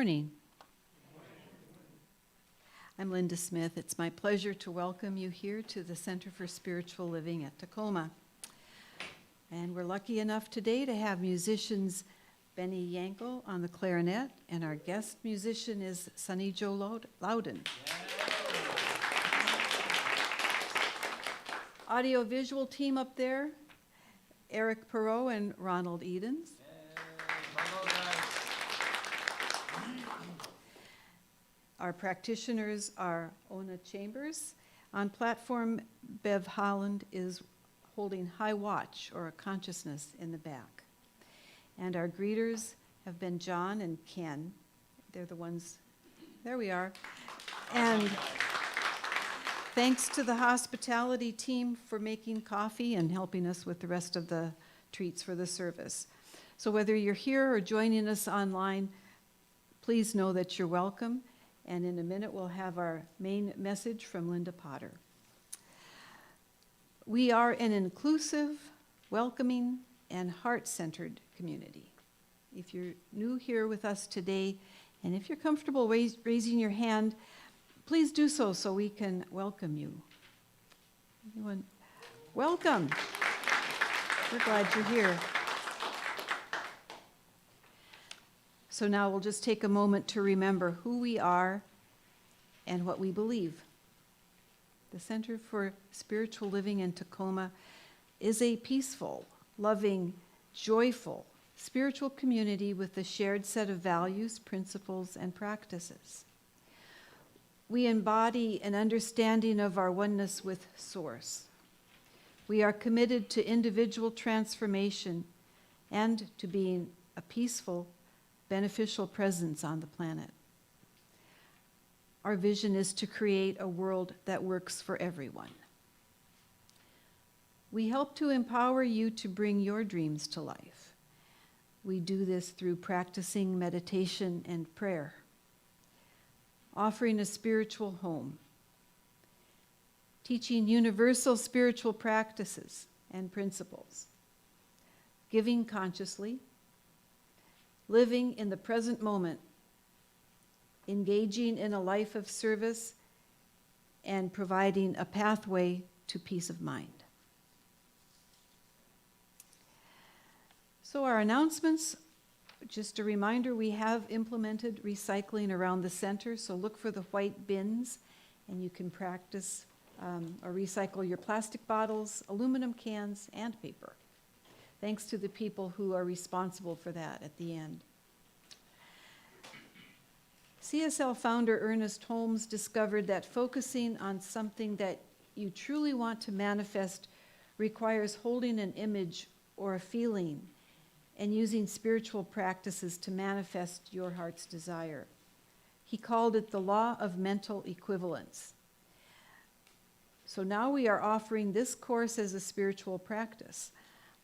morning. I'm Linda Smith. It's my pleasure to welcome you here to the Center for Spiritual Living at Tacoma. And we're lucky enough today to have musicians Benny Yangco on the clarinet, and our guest musician is Sonny Joe Loudin. Audio-visual team up there, Erik Perrohe and Ronald Edens. Our practitioners are Ona Chambers. On platform, Bev Holland is holding high watch, or a consciousness, in the back. And our greeters have been John and Ken. They're the ones, there we are. And thanks to the hospitality team for making coffee and helping us with the rest of the treats for the service. So whether you're here or joining us online, please know that you're welcome. And in a minute, we'll have our main message from Linda Potter. We are an inclusive, welcoming, and heart-centered community. If you're new here with us today, and if you're comfortable raising your hand, please do so we can welcome you. Anyone? Welcome. We're glad you're here. So now we'll just take a moment to remember who we are and what we believe. The Center for Spiritual Living in Tacoma is a peaceful, loving, joyful, spiritual community with a shared set of values, principles, and practices. We embody an understanding of our oneness with Source. We are committed to individual transformation and to being a peaceful, beneficial presence on the planet. Our vision is to create a world that works for everyone. We help to empower you to bring your dreams to life. We do this through practicing meditation and prayer, offering a spiritual home, teaching universal spiritual practices and principles, giving consciously, living in the present moment, engaging in a life of service, and providing a pathway to peace of mind. So our announcements, just a reminder, we have implemented recycling around the center, so look for the white bins, and you can practice or recycle your plastic bottles, aluminum cans, and paper. Thanks to the people who are responsible for that at the end. CSL founder Ernest Holmes discovered that focusing on something that you truly want to manifest requires holding an image or a feeling and using spiritual practices to manifest your heart's desire. He called it the law of mental equivalence. So now we are offering this course as a spiritual practice.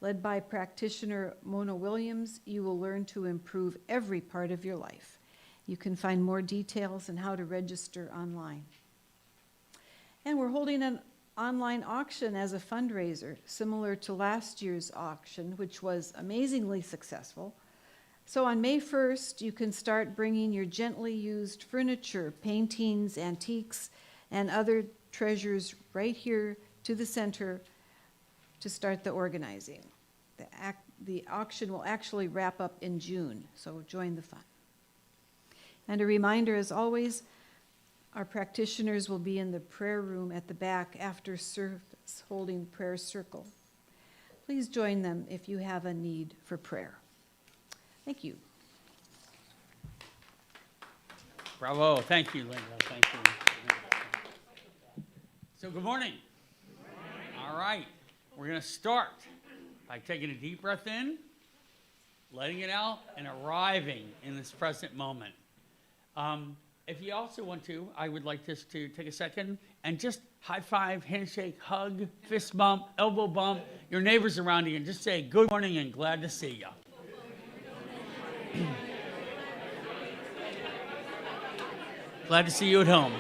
Led by practitioner Mona Williams, you will learn to improve every part of your life. You can find more details and how to register online. And we're holding an online auction as a fundraiser, similar to last year's auction, which was amazingly successful. So on May 1st, you can start bringing your gently used furniture, paintings, antiques, and other treasures right here to the center to start the organizing. The auction will actually wrap up in June, so join the fun. And a reminder, as always, our practitioners will be in the prayer room at the back after service, holding prayer circle. Please join them if you have a need for prayer. Thank you. Bravo. Thank you, Linda. Thank you. So good morning. All right. We're going to start by taking a deep breath in, letting it out, and arriving in this present moment. If you also want to, I would like just to take a second and just high five, handshake, hug, fist bump, elbow bump your neighbors around you and just say good morning and glad to see you. Glad to see you at home.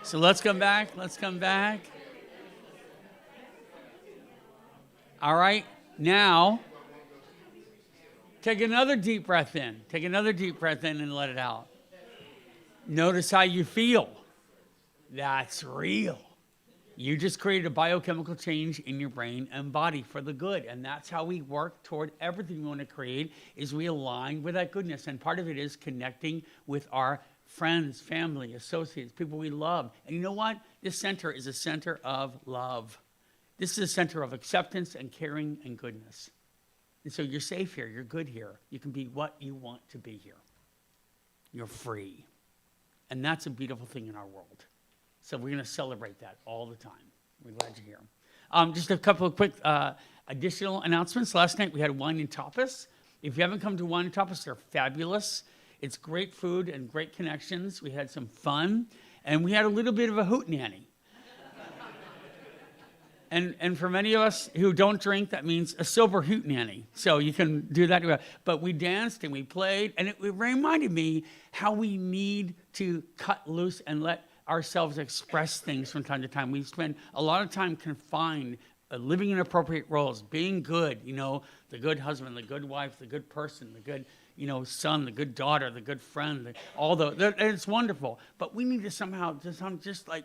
So let's come back. Let's come back. All right. Now, take another deep breath in. Take another deep breath in and let it out. Notice how you feel. That's real. You just created a biochemical change in your brain and body for the good. And that's how we work toward everything we want to create, is we align with that goodness. And part of it is connecting with our friends, family, associates, people we love. And you know what? This center is a center of love. This is a center of acceptance and caring and goodness. And so you're safe here. You're good here. You can be what you want to be here. You're free. And that's a beautiful thing in our world. So we're going to celebrate that all the time. We're glad you're here. Just a couple of quick additional announcements. Last night we had wine and tapas. If you haven't come to wine and tapas, they're fabulous. It's great food and great connections. We had some fun. And we had a little bit of a hootenanny. And for many of us who don't drink, that means a sober hootenanny. So you can do that. But we danced and we played, and it reminded me how we need to cut loose and let ourselves express things from time to time. We spend a lot of time confined, living in appropriate roles, being good, the good husband, the good wife, the good person, the good, son, the good daughter, the good friend, it's wonderful. But we need to somehow just like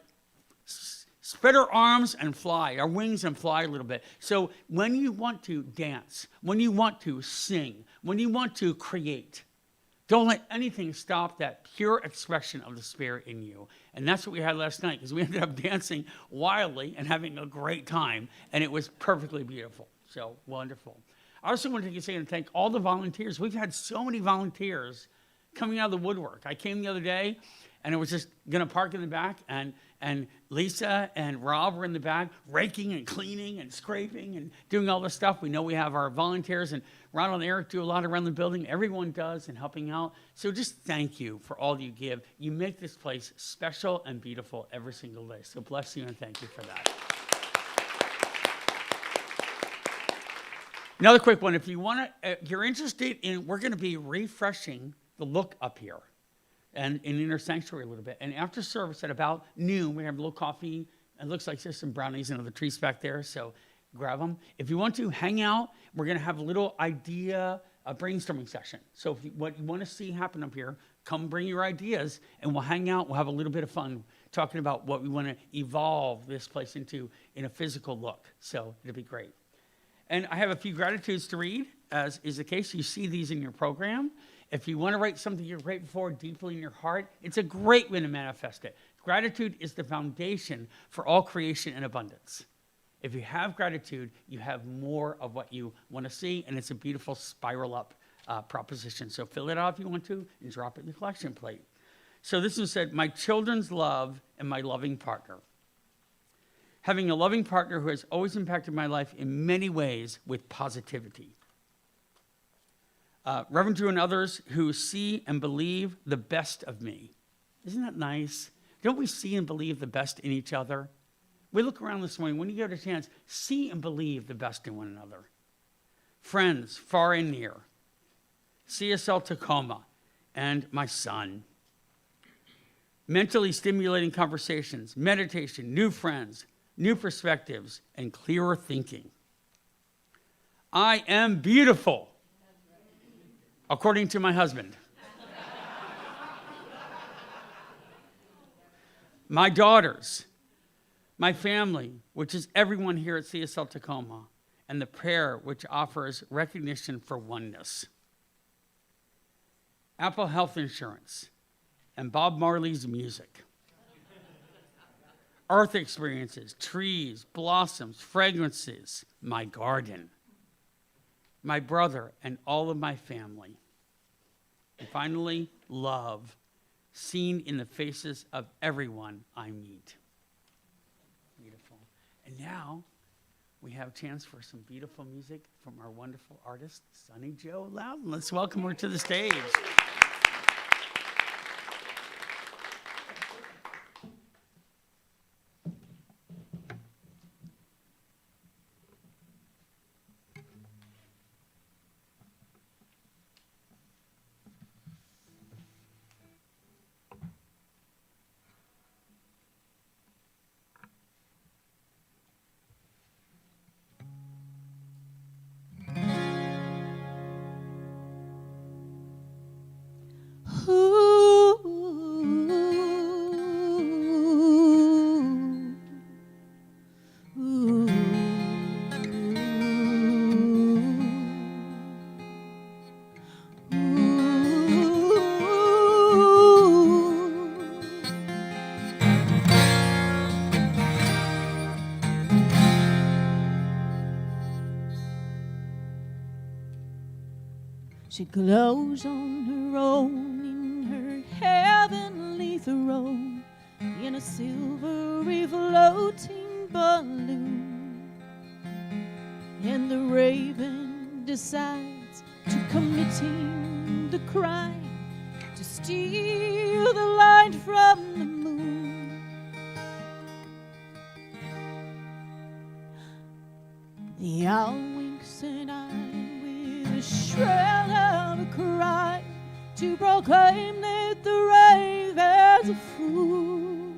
spread our arms and fly, our wings and fly a little bit. So when you want to dance, when you want to sing, when you want to create, don't let anything stop that pure expression of the Spirit in you. And that's what we had last night, because we ended up dancing wildly and having a great time, and it was perfectly beautiful. So wonderful. I also want to take a second and thank all the volunteers. We've had so many volunteers coming out of the woodwork. I came the other day, and I was just going to park in the back, and Lisa and Rob were in the back raking and cleaning and scraping and doing all this stuff. We know we have our volunteers, and Ronald and Erik do a lot around the building. Everyone does, and helping out. So just thank you for all you give. You make this place special and beautiful every single day. So bless you and thank you for that. Another quick one. If you're interested in, we're going to be refreshing the look up here and in Inner Sanctuary a little bit. And after service at about noon, we have a little coffee. It looks like there's some brownies and other treats back there, so grab them. If you want to hang out, we're going to have a little idea, a brainstorming session. So what you want to see happen up here, come bring your ideas, and we'll hang out. We'll have a little bit of fun talking about what we want to evolve this place into in a physical look. So it'll be great. And I have a few gratitudes to read, as is the case. You see these in your program. If you want to write something you're grateful for deeply in your heart, it's a great way to manifest it. Gratitude is the foundation for all creation and abundance. If you have gratitude, you have more of what you want to see, and it's a beautiful spiral up proposition. So fill it out if you want to, and drop it in the collection plate. So this one said, my children's love and my loving partner. Having a loving partner who has always impacted my life in many ways with positivity. Reverend Drew and others who see and believe the best of me. Isn't that nice? Don't we see and believe the best in each other? We look around this morning, when you get a chance, see and believe the best in one another. Friends, far and near. CSL-Tacoma and my son. Mentally stimulating conversations, meditation, new friends, new perspectives, and clearer thinking. I am beautiful. According to my husband. My daughters, my family, which is everyone here at CSL-Tacoma, and the prayer which offers recognition for oneness. Apple Health Insurance and Bob Marley's music. Earth experiences, trees, blossoms, fragrances, my garden. My brother and all of my family. And finally, love, seen in the faces of everyone I meet. Beautiful. And now we have a chance for some beautiful music from our wonderful artist, Sunny Jo Loudin. Let's welcome her to the stage. She glows on her own in her heavenly throne, in a silvery floating balloon. And the raven decides to committing the crime, to steal the light from the moon. The owl winks an eye with a shrill of a cry, to proclaim that the raven's a fool.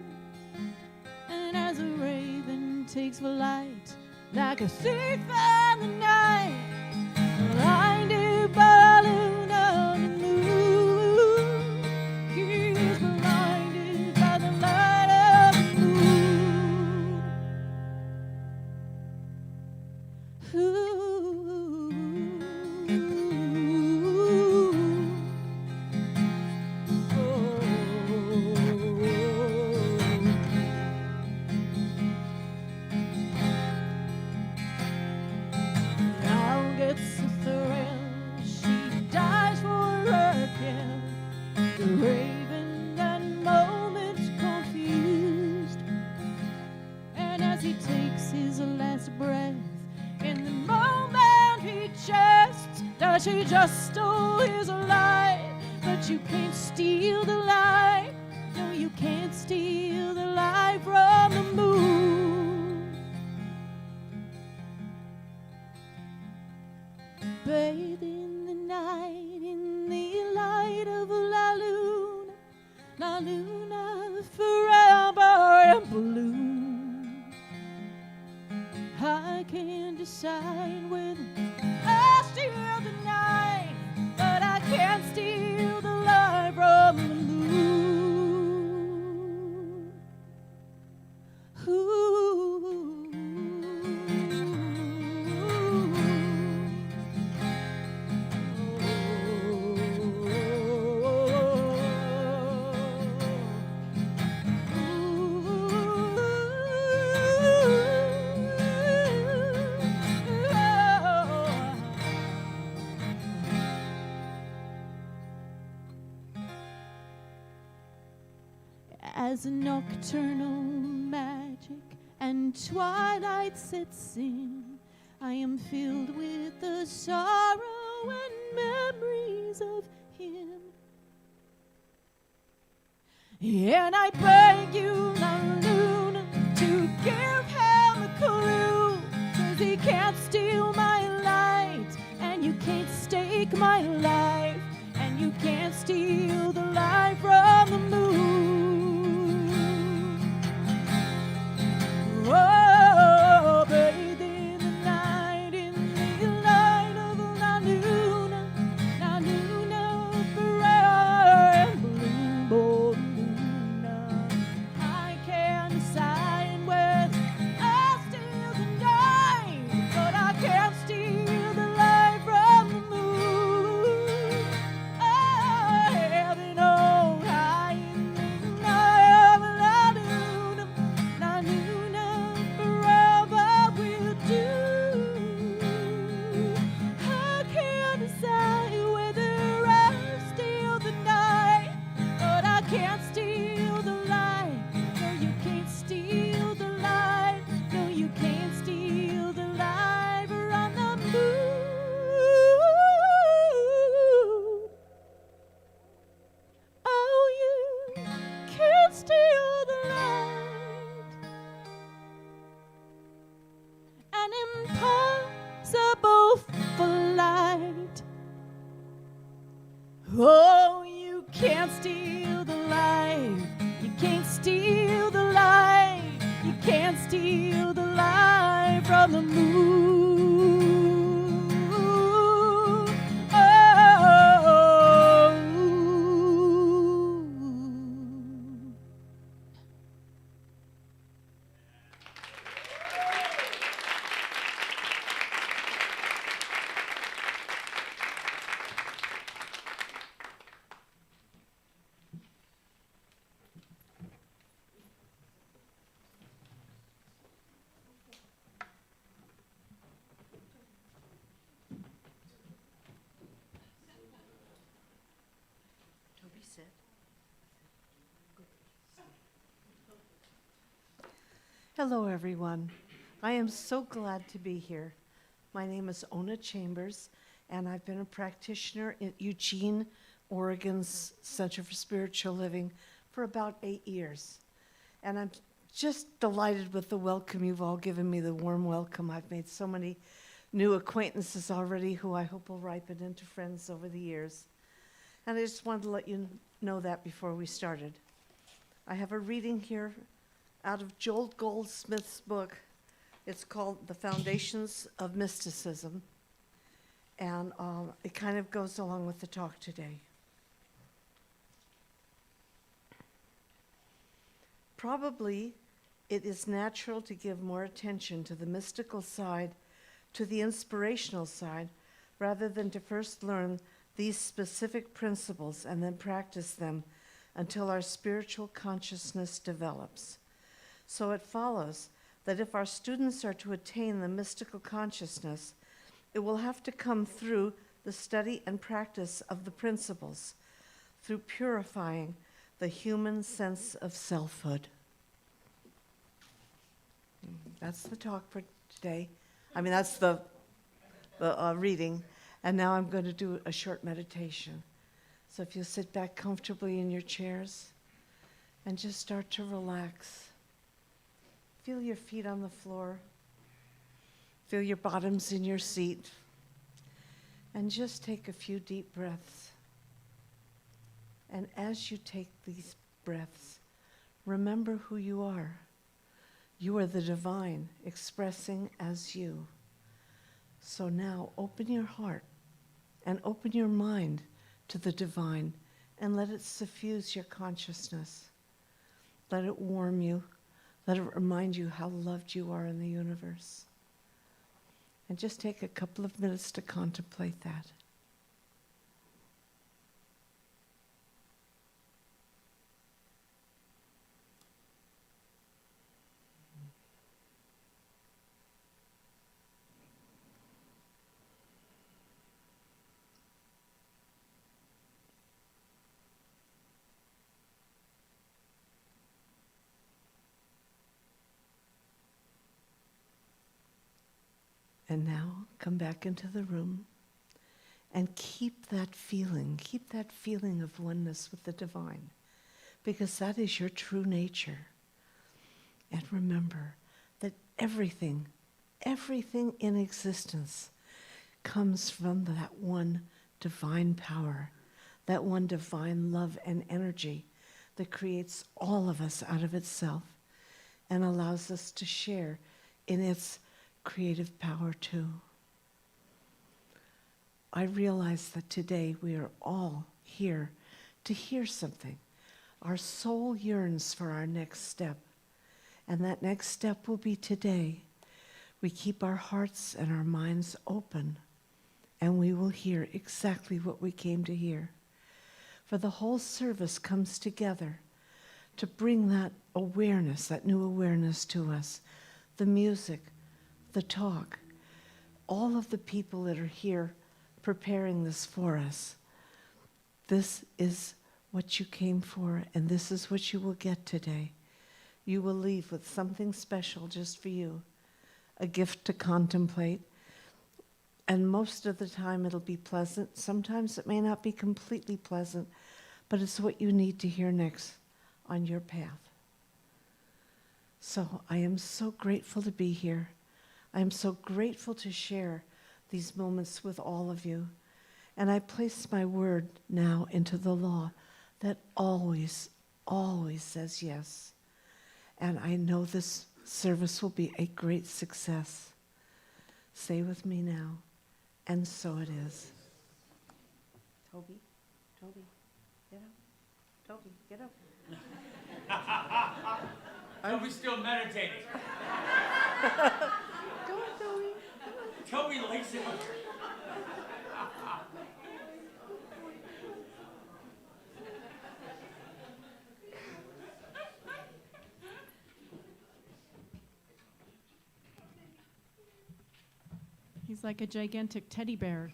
And as the raven takes flight like a thief in the night, blinded by the moon on the moon, he is blinded by the light of the moon. Ooh. Raven that moment confused, and as he takes his last breath, in the moment he chests that she just stole his life. But you can't steal the light, no, you can't steal the light from the moon. Bathe in the night, in the light of La Luna, La Luna forever and bloom. I can't decide whether I steal the night, but I can't steal the light from the moon. Ooh. As nocturnal magic and twilight sets in, I am filled with the sorrow and memories of him. And I beg you, La Luna, to give him a clue, 'cause he can't steal my light, and you can't stake my life, and you can't steal the light from the moon. Oh, bathe in the night, in the light of La Luna, La Luna forever and bloom, oh Luna. I can't decide whether I steal the night, but I can't steal the light from the moon. Oh, heaven, oh, high in the night of La Luna, La Luna forever will do. I can't decide whether I steal the night, but I can't steal the light. No, you can't steal the light. No, you can't steal the light from the moon. Oh, you can't steal the light. An impossible flight. Oh, you can't steal the light. You can't steal the light. You can't steal the light from the moon. Oh. Hello, everyone. I am so glad to be here. My name is Ona Chambers, and I've been a practitioner at Eugene, Oregon's Center for Spiritual Living for about 8 years. And I'm just delighted with the welcome you've all given me, the warm welcome. I've made so many new acquaintances already who I hope will ripen into friends over the years. And I just wanted to let you know that before we started. I have a reading here out of Joel Goldsmith's book. It's called The Foundations of Mysticism, and it kind of goes along with the talk today. Probably it is natural to give more attention to the mystical side, to the inspirational side, rather than to first learn these specific principles and then practice them until our spiritual consciousness develops. So it follows that if our students are to attain the mystical consciousness, it will have to come through the study and practice of the principles, through purifying the human sense of selfhood. That's the talk for today. I mean, that's the reading. And now I'm going to do a short meditation. So if you'll sit back comfortably in your chairs and just start to relax. Feel your feet on the floor. Feel your bottoms in your seat. And just take a few deep breaths. And as you take these breaths, remember who you are. You are the divine expressing as you. So now open your heart and open your mind to the divine and let it suffuse your consciousness. Let it warm you. Let it remind you how loved you are in the universe. And just take a couple of minutes to contemplate that. And now come back into the room and keep that feeling of oneness with the divine, because that is your true nature. And remember that everything in existence comes from that one divine power, that one divine love and energy that creates all of us out of itself and allows us to share in its creative power too. I realize that today we are all here to hear something. Our soul yearns for our next step, and that next step will be today. We keep our hearts and our minds open, and we will hear exactly what we came to hear. For the whole service comes together to bring that awareness, that new awareness to us, the music, the talk, all of the people that are here preparing this for us. This is what you came for, and this is what you will get today. You will leave with something special just for you, a gift to contemplate, and most of the time it'll be pleasant. Sometimes it may not be completely pleasant, but it's what you need to hear next on your path. So I am so grateful to be here. I am so grateful to share these moments with all of you. And I place my word now into the law that always, always says yes. And I know this service will be a great success. Say with me now, and so it is. Toby, get up. Toby, get up. Toby's still meditating. Go on, Toby. Toby likes it. He's like a gigantic teddy bear.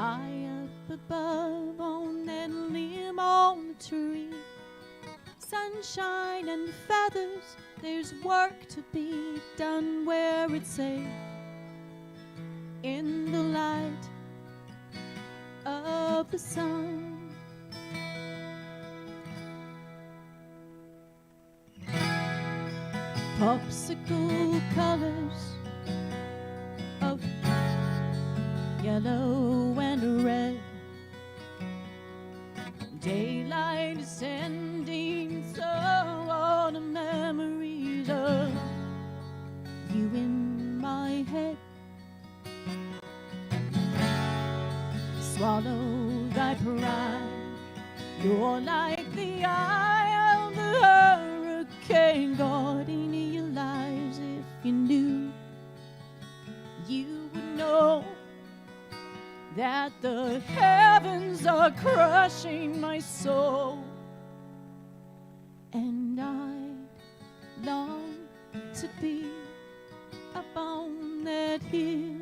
high up above on that limb on the tree. Sunshine and feathers, there's work to be done where it's safe, in the light of the sun. Popsicle colors of yellow and red, daylight is sending so all the memories of you in my head. Swallow thy pride, you're like the eye of the hurricane, guarding your lives. If you knew, you would know that the heavens are crushing my soul, and I long to be up on that hill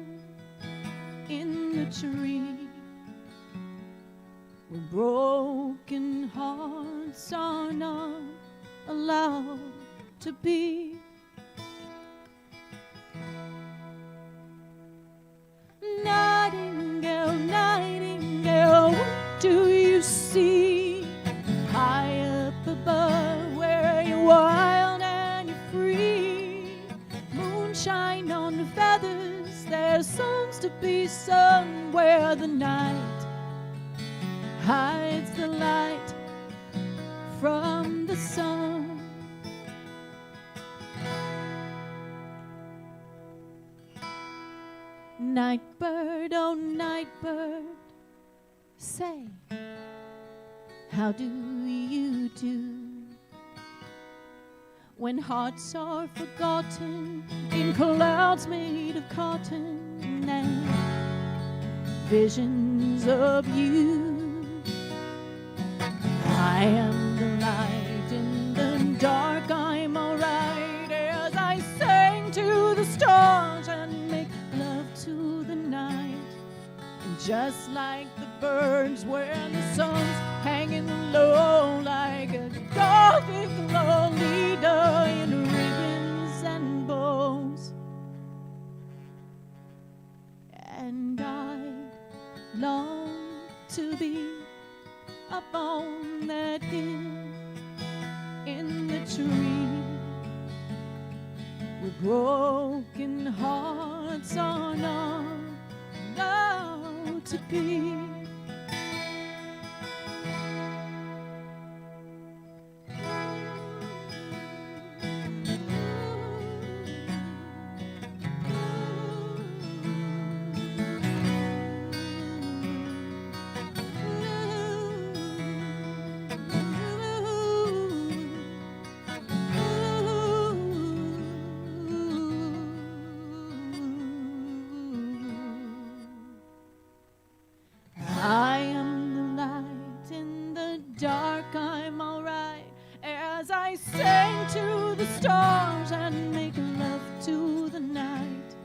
in the tree, where broken hearts are not allowed to be. Nightingale, nightingale, what do you see high up above where you're wild and you're free? Moonshine on the feathers, there's songs to be sung where the night hides the light from the sun. Nightbird, oh nightbird, say, how do you do when hearts are forgotten in clouds made of cotton and visions of you? I am the light in the dark, I'm alright, as I sing to the stars and make love to the night. And just like the birds when the sun's hanging low, like a gothic Lolita in ribbons and bows. And I long to be up on that hill in the tree, where broken hearts are not allowed to be. I am the light in the dark, I'm alright, as I sing to the stars and make love to the night.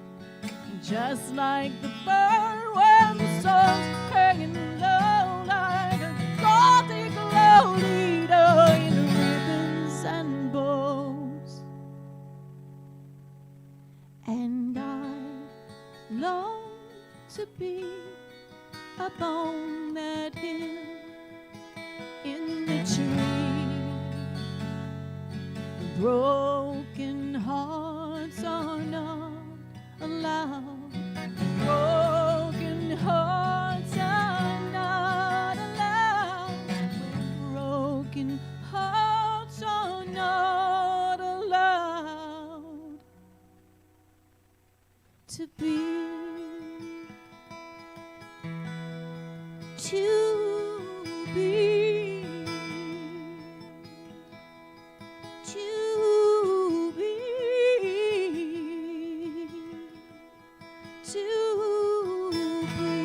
Just like the bird when the sun's hanging low, like a gothic Lolita in ribbons and bows. And I long to be up on that hill in the tree. Broken hearts are not allowed. Broken hearts are not allowed. Broken hearts are not allowed to be. To be, to be, to be.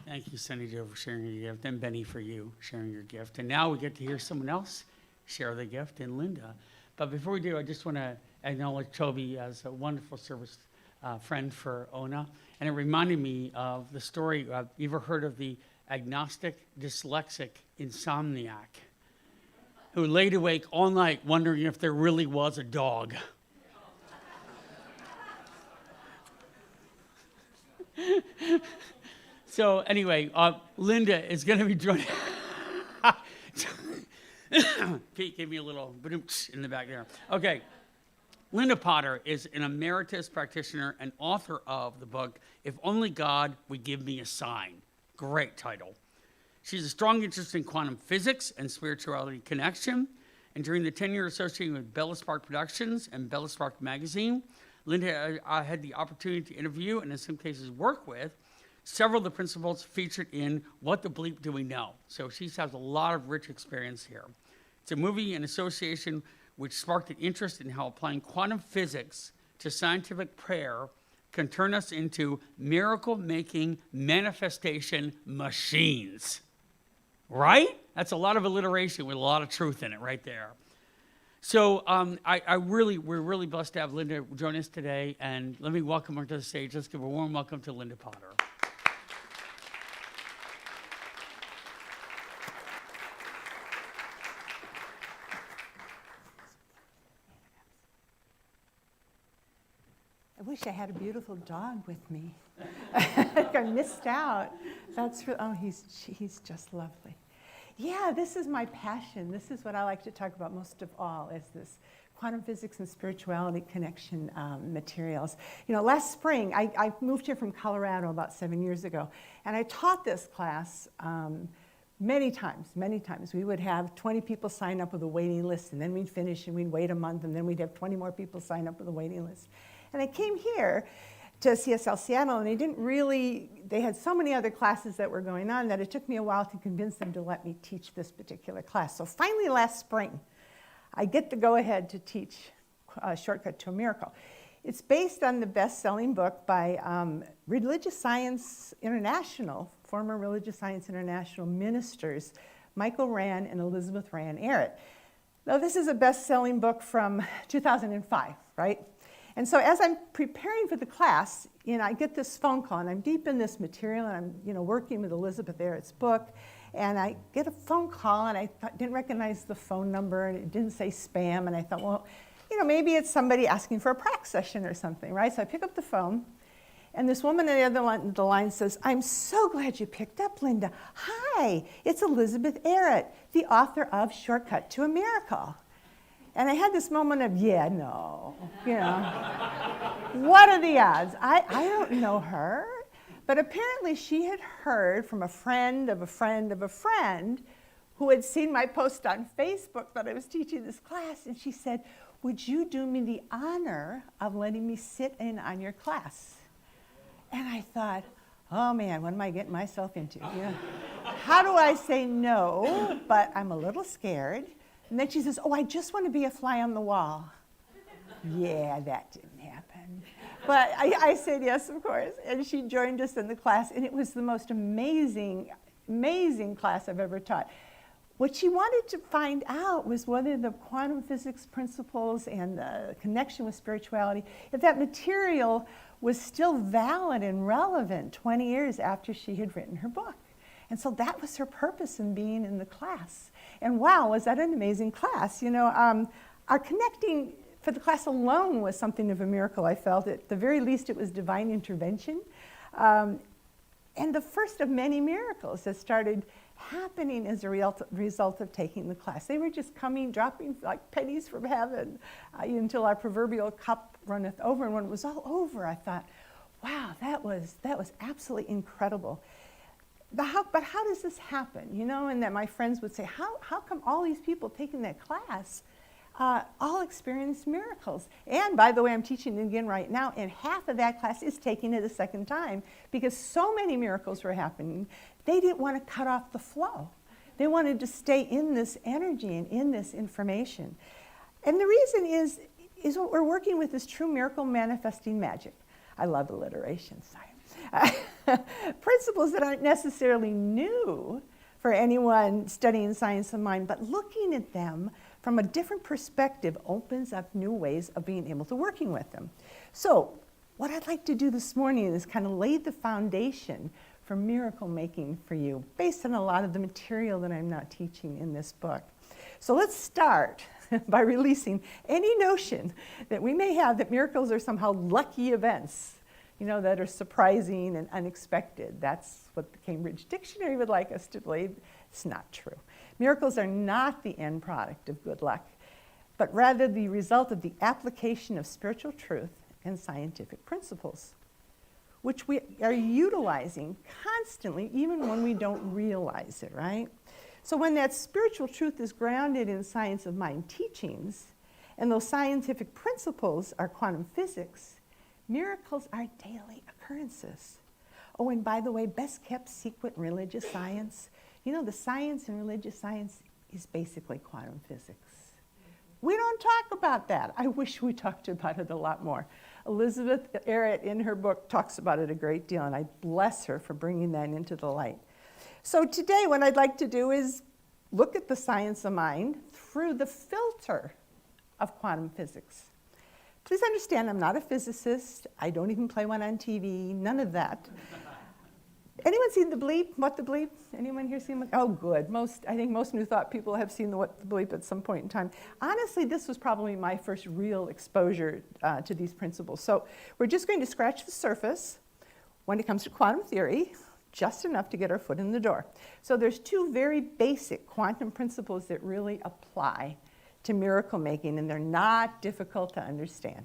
Thank you, Sunny Jo, for sharing your gift, and Benny for you sharing your gift. And now we get to hear someone else share the gift, and Linda. But before we do, I just want to acknowledge Toby as a wonderful service friend for Ona. And it reminded me of the story, you ever heard of the agnostic dyslexic insomniac who laid awake all night wondering if there really was a dog? So anyway, Linda is going to be joining. Pete gave me a little ba-doom-tsh in the back there. Okay. Linda Potter is an emeritus practitioner and author of the book, If Only God Would Give Me a Sign. Great title. She has a strong interest in quantum physics and spirituality connection. And during the tenure associated with Bella Spark Productions and Bella Spark Magazine, Linda had the opportunity to interview and in some cases work with several of the principals featured in What the Bleep Do We Know? So she has a lot of rich experience here. It's a movie in association which sparked an interest in how applying quantum physics to scientific prayer can turn us into miracle-making manifestation machines. Right? That's a lot of alliteration with a lot of truth in it right there. So we're really blessed to have Linda join us today, and let me welcome her to the stage. Let's give a warm welcome to Linda Potter. I wish I had a beautiful dog with me. I missed out. He's just lovely. Yeah, this is my passion. This is what I like to talk about most of all, is this quantum physics and spirituality connection materials. You know, last spring, I moved here from Colorado about 7 years ago, and I taught this class many times. We would have 20 people sign up with a waiting list, and then we'd finish, and we'd wait a month, and then we'd have 20 more people sign up with a waiting list. And I came here to CSL Seattle, and they had so many other classes that were going on that it took me a while to convince them to let me teach this particular class. So finally last spring, I get the go-ahead to teach Shortcut to a Miracle. It's based on the best-selling book by Religious Science International, former Religious Science International ministers, Michael Rand and Elizabeth Rand Erik. Now this is a best-selling book from 2005, right? And so as I'm preparing for the class, I get this phone call, and I'm deep in this material, and I'm working with Elizabeth Erik's book, and I get a phone call, and I didn't recognize the phone number, and it didn't say spam, and I thought, well, maybe it's somebody asking for a prac session or something, right? So I pick up the phone, and this woman on the other line, the line says, "I'm so glad you picked up, Linda. Hi, it's Elizabeth Erik, the author of Shortcut to a Miracle." And I had this moment of, what are the odds? I don't know her, but apparently she had heard from a friend of a friend of a friend who had seen my post on Facebook that I was teaching this class, and she said, "Would you do me the honor of letting me sit in on your class?" And I thought, oh man, what am I getting myself into? How do I say no, but I'm a little scared? And then she says, "Oh, I just want to be a fly on the wall." Yeah, that didn't happen. But I said yes, of course. And she joined us in the class, and it was the most amazing class I've ever taught. What she wanted to find out was whether the quantum physics principles and the connection with spirituality, if that material was still valid and relevant 20 years after she had written her book. And so that was her purpose in being in the class. And wow, was that an amazing class. Our connecting for the class alone was something of a miracle, I felt. At the very least, it was divine intervention. And the first of many miracles that started happening as a result of taking the class. They were just dropping like pennies from heaven until our proverbial cup runneth over. And when it was all over, I thought, wow, that was absolutely incredible. But how does this happen? And that my friends would say, how come all these people taking that class all experienced miracles? And by the way, I'm teaching it again right now, and half of that class is taking it a second time because so many miracles were happening. They didn't want to cut off the flow. They wanted to stay in this energy and in this information. And the reason is what we're working with is true miracle manifesting magic. I love alliteration, sorry. Pretty principles that aren't necessarily new for anyone studying science of mind, but looking at them from a different perspective opens up new ways of being able to working with them. So what I'd like to do this morning is kind of lay the foundation for miracle making for you based on a lot of the material that I'm not teaching in this book. So let's start by releasing any notion that we may have that miracles are somehow lucky events, that are surprising and unexpected. That's what the Cambridge Dictionary would like us to believe. It's not true. Miracles are not the end product of good luck, but rather the result of the application of spiritual truth and scientific principles, which we are utilizing constantly, even when we don't realize it, right? So when that spiritual truth is grounded in science of mind teachings, and those scientific principles are quantum physics, miracles are daily occurrences. Oh, and by the way, best kept secret in religious science, the science in religious science is basically quantum physics. We don't talk about that. I wish we talked about it a lot more. Elizabeth Erik in her book talks about it a great deal, and I bless her for bringing that into the light. So today what I'd like to do is look at the science of mind through the filter of quantum physics. Please understand, I'm not a physicist. I don't even play one on TV, none of that. Anyone seen The Bleep? What the Bleep? Anyone here seen it? Oh, good. I think most New Thought people have seen the What the Bleep at some point in time. Honestly, this was probably my first real exposure to these principles. So we're just going to scratch the surface when it comes to quantum theory, just enough to get our foot in the door. So there's two very basic quantum principles that really apply to miracle making, and they're not difficult to understand.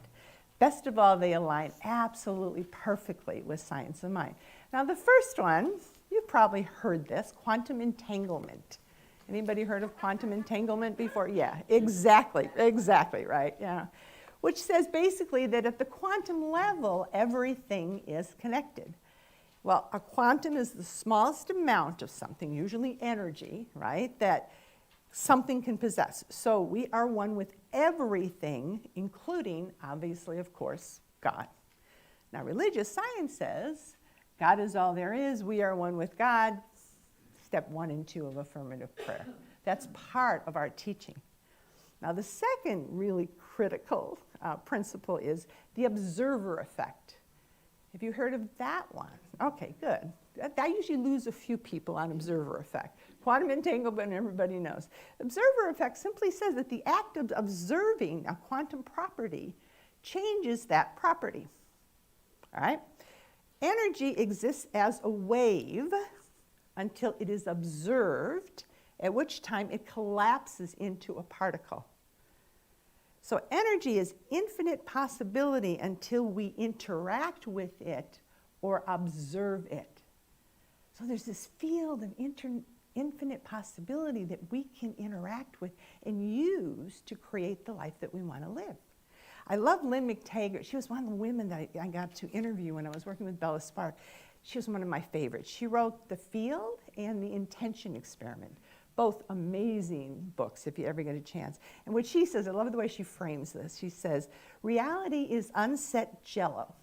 Best of all, they align absolutely perfectly with science of mind. Now, the first one, you've probably heard this, quantum entanglement. Anybody heard of quantum entanglement before? Yeah, exactly, right, yeah. Which says basically that at the quantum level, everything is connected. Well, a quantum is the smallest amount of something, usually energy, right, that something can possess. So we are one with everything, including, obviously, of course, God. Now, religious science says God is all there is. We are one with God. Step 1 and 2 of affirmative prayer. That's part of our teaching. Now, the second really critical principle is the observer effect. Have you heard of that one? Okay, good. I usually lose a few people on observer effect. Quantum entanglement, everybody knows. Observer effect simply says that the act of observing a quantum property changes that property. All right? Energy exists as a wave until it is observed, at which time it collapses into a particle. So energy is infinite possibility until we interact with it or observe it. So there's this field of infinite possibility that we can interact with and use to create the life that we want to live. I love Lynn McTaggart. She was one of the women that I got to interview when I was working with Bella Spark. She was one of my favorites. She wrote The Field and The Intention Experiment, both amazing books if you ever get a chance. And what she says, I love the way she frames this. She says, reality is unset jello.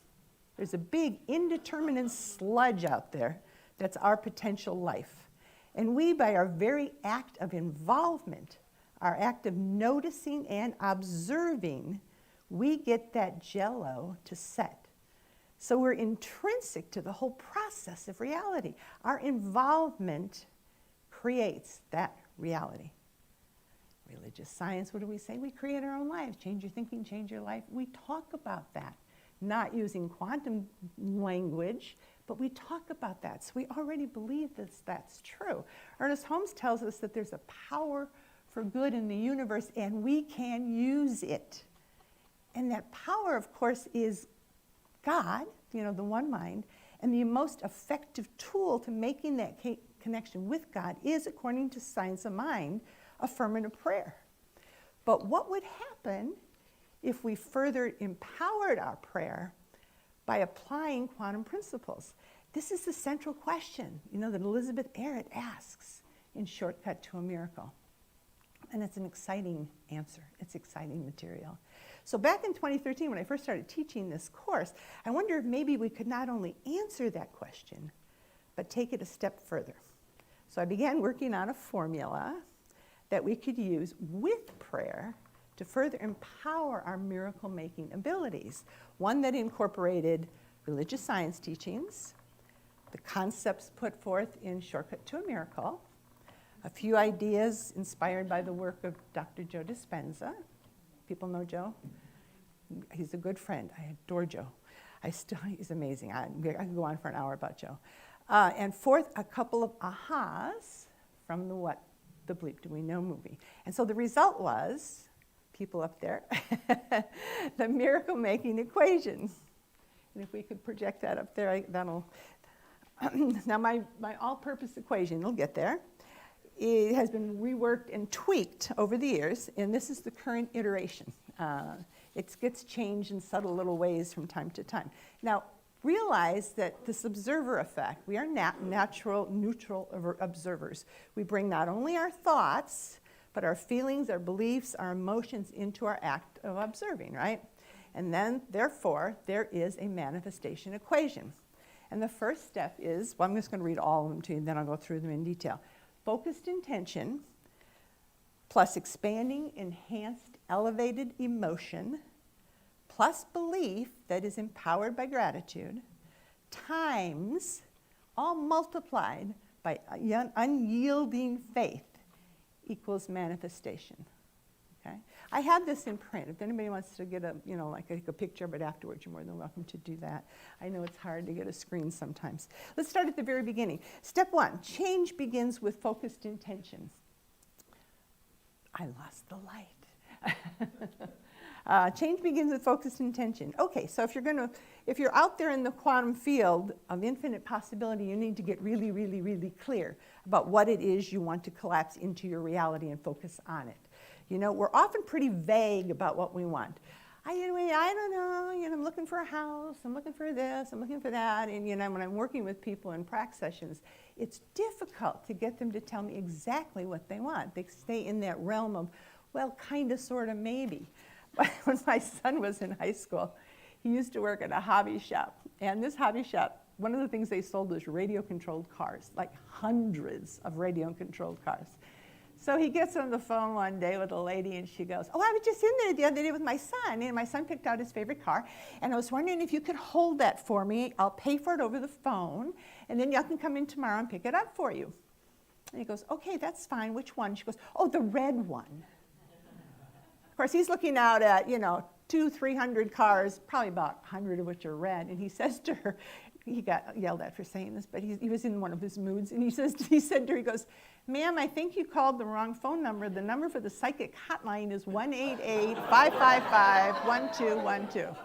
There's a big indeterminate sludge out there that's our potential life. And we, by our very act of involvement, our act of noticing and observing, we get that jello to set. So we're intrinsic to the whole process of reality. Our involvement creates that reality. Religious science, what do we say? We create our own lives. Change your thinking, change your life. We talk about that, not using quantum language, but we talk about that. So we already believe that that's true. Ernest Holmes tells us that there's a power for good in the universe, and we can use it. And that power, of course, is God, the one mind, and the most effective tool to making that connection with God is, according to science of mind, affirmative prayer. But what would happen if we further empowered our prayer by applying quantum principles? This is the central question, that Elizabeth Erik asks in Shortcut to a Miracle. And it's an exciting answer. It's exciting material. So back in 2013, when I first started teaching this course, I wondered if maybe we could not only answer that question, but take it a step further. So I began working on a formula that we could use with prayer to further empower our miracle-making abilities. One that incorporated religious science teachings, the concepts put forth in Shortcut to a Miracle, a few ideas inspired by the work of Dr. Joe Dispenza. People know Joe? He's a good friend. I adore Joe. He's amazing. I can go on for an hour about Joe. And fourth, a couple of ahas from the What the Bleep Do We Know movie. And so the result was, people up there, the miracle-making equation. And if we could project that up there, that'll... Now my all-purpose equation, it'll get there. It has been reworked and tweaked over the years, and this is the current iteration. It gets changed in subtle little ways from time to time. Now, realize that this observer effect, we are natural, neutral observers. We bring not only our thoughts, but our feelings, our beliefs, our emotions into our act of observing, right? And then, therefore, there is a manifestation equation. And the first step is, well, I'm just going to read all of them to you, and then I'll go through them in detail. Focused intention plus expanding, enhanced, elevated emotion plus belief that is empowered by gratitude times, all multiplied by unyielding faith equals manifestation. Okay? I have this in print. If anybody wants to get a picture of it afterwards, you're more than welcome to do that. I know it's hard to get a screen sometimes. Let's start at the very beginning. Step one, change begins with focused intention. I lost the light. Change begins with focused intention. Okay, so if you're out there in the quantum field of infinite possibility, you need to get really, really, really clear about what it is you want to collapse into your reality and focus on it. You know, we're often pretty vague about what we want. I don't know, I'm looking for a house, I'm looking for this, I'm looking for that. And when I'm working with people in prac sessions, it's difficult to get them to tell me exactly what they want. They stay in that realm of, well, kind of, sort of, maybe. But when my son was in high school, he used to work at a hobby shop. And this hobby shop, one of the things they sold was radio-controlled cars, like hundreds of radio-controlled cars. So he gets on the phone one day with a lady, and she goes, oh, I was just in there the other day with my son, and my son picked out his favorite car, and I was wondering if you could hold that for me. I'll pay for it over the phone, and then y'all can come in tomorrow and pick it up for you. And he goes, okay, that's fine. Which one? She goes, oh, the red one. Of course, he's looking out at, 200-300 cars, probably about 100 of which are red, and he says to her, he got yelled at for saying this, but he was in one of his moods, and he said to her, he goes, ma'am, I think you called the wrong phone number. The number for the psychic hotline is 1-888-555-1212.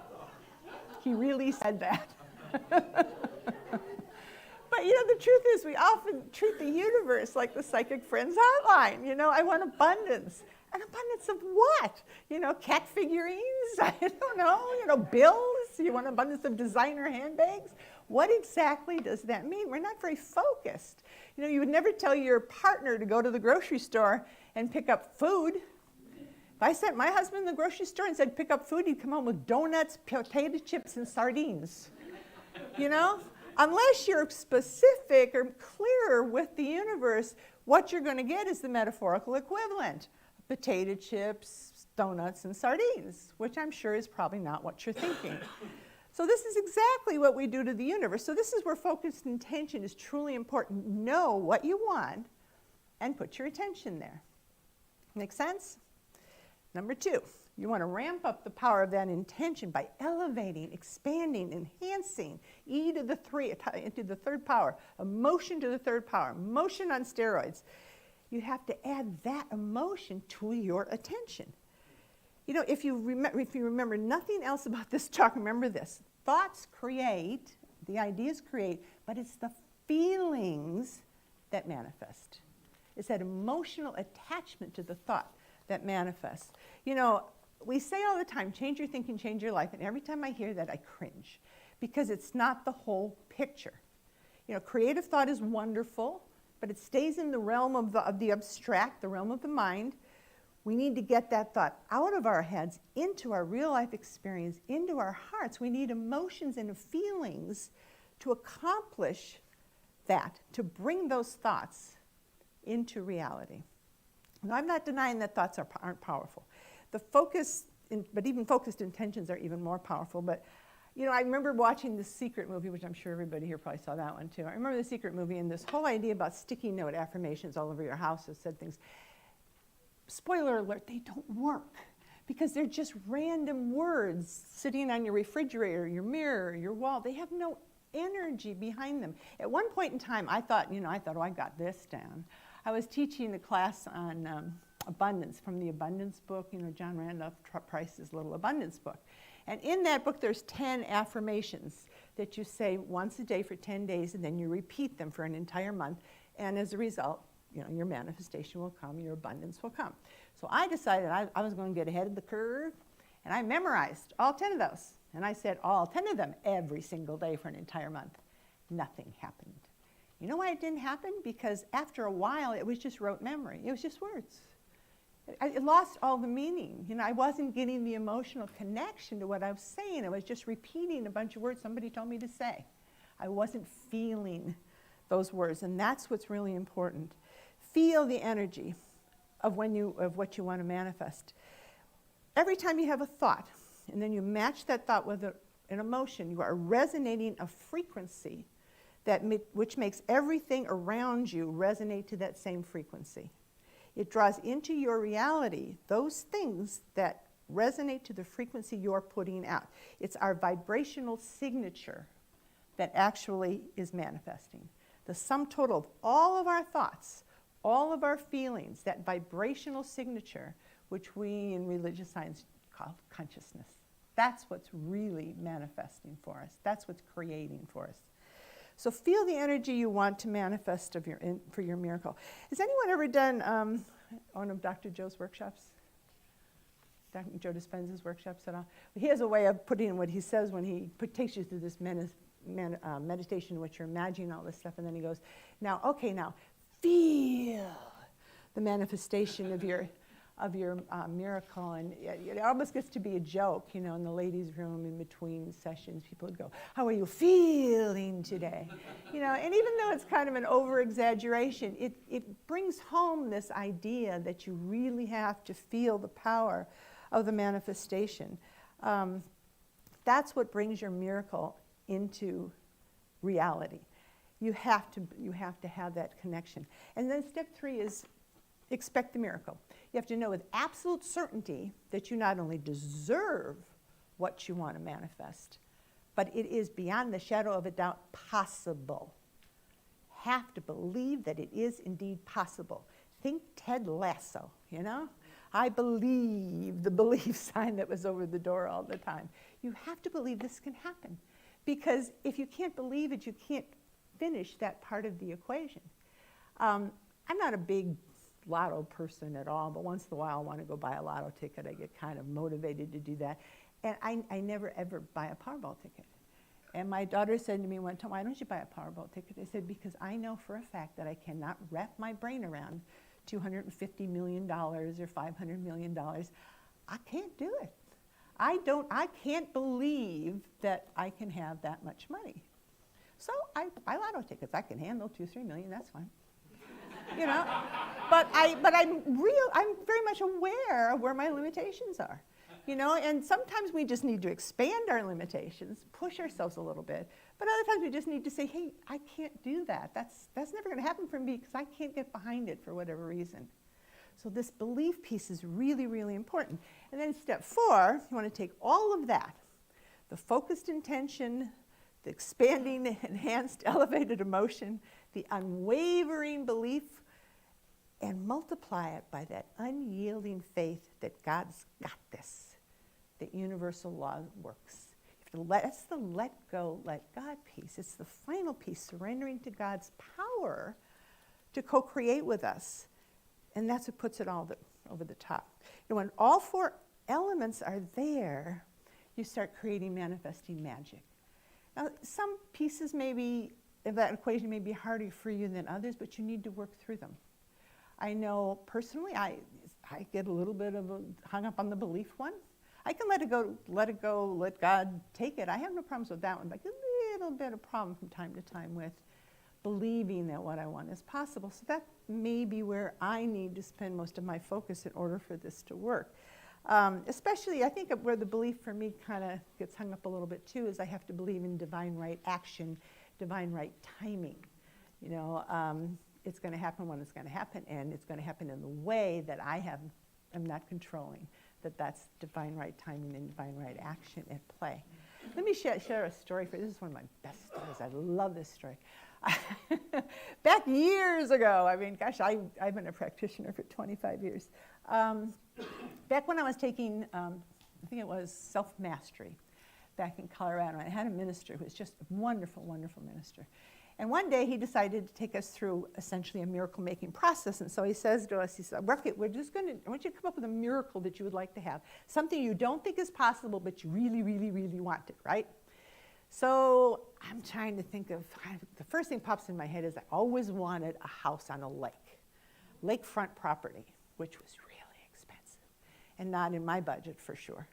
He really said that. But the truth is, we often treat the universe like the psychic friend's hotline. I want abundance. An abundance of what? Cat figurines? I don't know. Bills? You want abundance of designer handbags? What exactly does that mean? We're not very focused. You would never tell your partner to go to the grocery store and pick up food. If I sent my husband to the grocery store and said pick up food, he'd come home with donuts, potato chips, and sardines. Unless you're specific or clear with the universe, what you're going to get is the metaphorical equivalent. Potato chips, donuts, and sardines, which I'm sure is probably not what you're thinking. So this is exactly what we do to the universe. So this is where focused intention is truly important. Know what you want and put your attention there. Make sense? Number two, you want to ramp up the power of that intention by elevating, expanding, enhancing E to the 3 into the third power, emotion to the third power, motion on steroids. You have to add that emotion to your attention. If you remember nothing else about this talk, remember this. Thoughts create, the ideas create, but it's the feelings that manifest. It's that emotional attachment to the thought that manifests. We say all the time, change your thinking, change your life, and every time I hear that, I cringe, because it's not the whole picture. Creative thought is wonderful, but it stays in the realm of the abstract, the realm of the mind. We need to get that thought out of our heads, into our real life experience, into our hearts. We need emotions and feelings to accomplish that, to bring those thoughts into reality. Now, I'm not denying that thoughts aren't powerful. But even focused intentions are even more powerful. But, you know, I remember watching The Secret movie, which I'm sure everybody here probably saw that one too. I remember The Secret movie and this whole idea about sticky note affirmations all over your house that said things. Spoiler alert, they don't work because they're just random words sitting on your refrigerator, your mirror, your wall. They have no energy behind them. At one point in time, I thought, oh, I got this down. I was teaching a class on abundance from the Abundance book, John Randolph Price's little abundance book. And in that book, there's 10 affirmations that you say once a day for 10 days, and then you repeat them for an entire month. And as a result, your manifestation will come, your abundance will come. So I decided I was going to get ahead of the curve, and I memorized all 10 of those. And I said all 10 of them every single day for an entire month. Nothing happened. You know why it didn't happen? Because after a while, it was just rote memory. It was just words. It lost all the meaning. I wasn't getting the emotional connection to what I was saying. I was just repeating a bunch of words somebody told me to say. I wasn't feeling those words, and that's what's really important. Feel the energy of what you want to manifest. Every time you have a thought, and then you match that thought with an emotion, you are resonating a frequency which makes everything around you resonate to that same frequency. It draws into your reality those things that resonate to the frequency you're putting out. It's our vibrational signature that actually is manifesting. The sum total of all of our thoughts, all of our feelings, that vibrational signature, which we in religious science call consciousness. That's what's really manifesting for us. That's what's creating for us. So feel the energy you want to manifest for your miracle. Has anyone ever done one of Dr. Joe's workshops? Dr. Joe Dispenza's workshops at all? He has a way of putting in what he says when he takes you through this meditation in which you're imagining all this stuff, and then he goes, now feel the manifestation of your miracle. And it almost gets to be a joke, in the ladies' room in between sessions. People would go, how are you feeling today? And even though it's kind of an over-exaggeration, it brings home this idea that you really have to feel the power of the manifestation. That's what brings your miracle into reality. You have to have that connection. And then step 3 is expect the miracle. You have to know with absolute certainty that you not only deserve what you want to manifest, but it is beyond the shadow of a doubt possible. Have to believe that it is indeed possible. Think Ted Lasso, I believe, the belief sign that was over the door all the time. You have to believe this can happen. Because if you can't believe it, you can't finish that part of the equation. I'm not a big lotto person at all, but once in a while I want to go buy a lotto ticket. I get kind of motivated to do that. And I never ever buy a Powerball ticket. And my daughter said to me one time, why don't you buy a Powerball ticket? I said, because I know for a fact that I cannot wrap my brain around $250 million or $500 million. I can't do it. I can't believe that I can have that much money. So I buy lotto tickets. I can handle 2-3 million, that's fine. But I'm very much aware of where my limitations are. And sometimes we just need to expand our limitations, push ourselves a little bit. But other times we just need to say, hey, I can't do that. That's never going to happen for me because I can't get behind it for whatever reason. So this belief piece is really, really important. And then step 4, you want to take all of that, the focused intention, the expanding, enhanced, elevated emotion, the unwavering belief, and multiply it by that unyielding faith that God's got this, that universal law works. That's the let go, let God piece. It's the final piece, surrendering to God's power to co-create with us. And that's what puts it all over the top. When all 4 elements are there, you start creating, manifesting magic. Now, some pieces of that equation may be harder for you than others, but you need to work through them. I know personally, I get a little bit hung up on the belief one. I can let it go, let God take it. I have no problems with that one, but a little bit of problem from time to time with believing that what I want is possible. So that may be where I need to spend most of my focus in order for this to work. Especially, I think where the belief for me kind of gets hung up a little bit too is I have to believe in divine right action, divine right timing. You know, it's going to happen when it's going to happen, and it's going to happen in the way that am not controlling. That's divine right timing and divine right action at play. Let me share a story for you. This is one of my best stories. I love this story. Back years ago, I mean, gosh, I've been a practitioner for 25 years. Back when I was taking, I think it was self-mastery back in Colorado, I had a minister who was just a wonderful, wonderful minister. And one day he decided to take us through essentially a miracle-making process. And so he says to us, he said, I want you to come up with a miracle that you would like to have. Something you don't think is possible, but you really, really, really want it, right? So I'm trying to think of, the first thing pops in my head is I always wanted a house on a lake, lakefront property, which was really expensive and not in my budget for sure.